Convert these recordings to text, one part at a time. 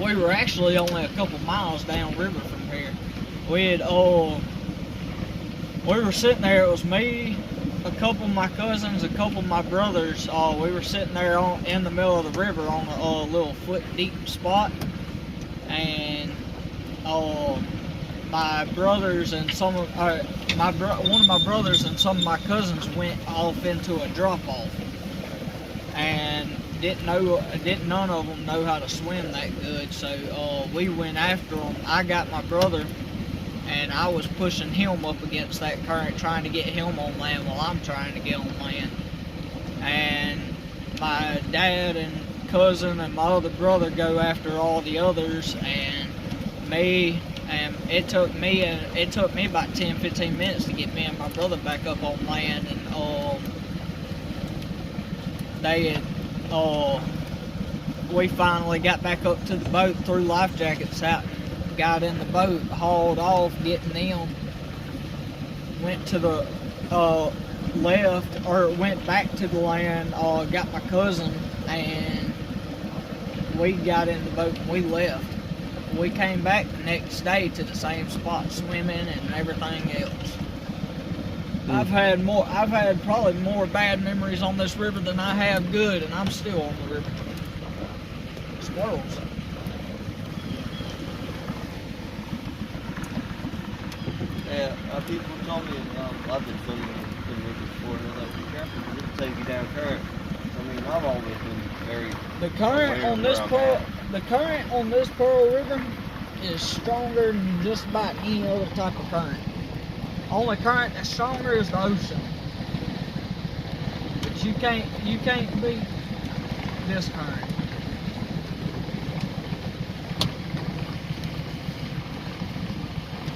We were actually only a couple miles downriver from here. We were sitting there. It was me, a couple of my cousins, a couple of my brothers. We were sitting there in the middle of the river on a little foot deep spot, and my brothers and one of my brothers and some of my cousins went off into a drop off, and none of them know how to swim that good. So we went after them. I got my brother, and I was pushing him up against that current, trying to get him on land while I'm trying to get on land. And my dad and cousin and my other brother go after all the others, and me. And it took me about 10-15 minutes to get me and my brother back up on land. And we finally got back up to the boat, threw life jackets out, and got in the boat, hauled off, getting them. Went to the went back to the land, got my cousin, and we got in the boat and we left. We came back the next day to the same spot, swimming and everything else. I've had probably more bad memories on this river than I have good, and I'm still on the river. Squirrels. Yeah, people told me, I've been swimming in rivers before, and they're like, be careful, because it'll take you down current. I mean, I've always been very... The current on this Pearl River is stronger than just about any other type of current. Only current that's stronger is the ocean. But you can't beat this current.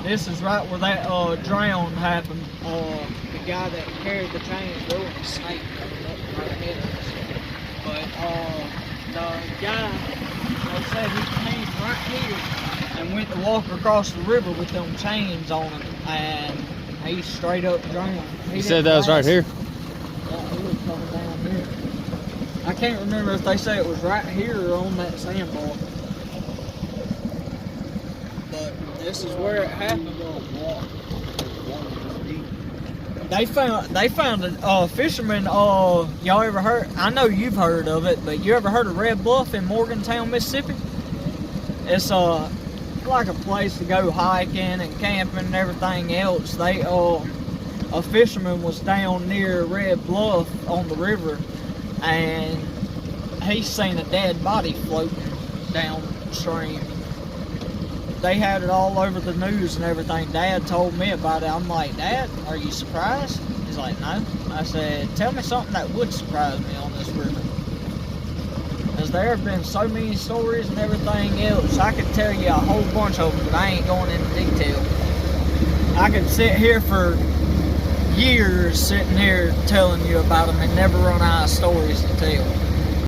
This is right where that drown happened. The guy that carried the chains rode a snake right ahead of us. But the guy, they said he came right here and went to walk across the river with them chains on him, and he straight up drowned. You said that was right here? Yeah, he was coming down here. I can't remember if they say it was right here or on that sandbar. But this is where it happened. They found a fisherman. Y'all ever heard? I know you've heard of it, but you ever heard of Red Bluff in Morgantown, Mississippi? It's like a place to go hiking and camping and everything else. A fisherman was down near Red Bluff on the river, and he seen a dead body floating downstream. They had it all over the news and everything. Dad told me about it. I'm like, Dad, are you surprised? He's like, no. I said, tell me something that would surprise me on this river. Because there have been so many stories and everything else. I could tell you a whole bunch of them, but I ain't going into detail. I could sit here for years sitting here telling you about them and never run out of stories to tell.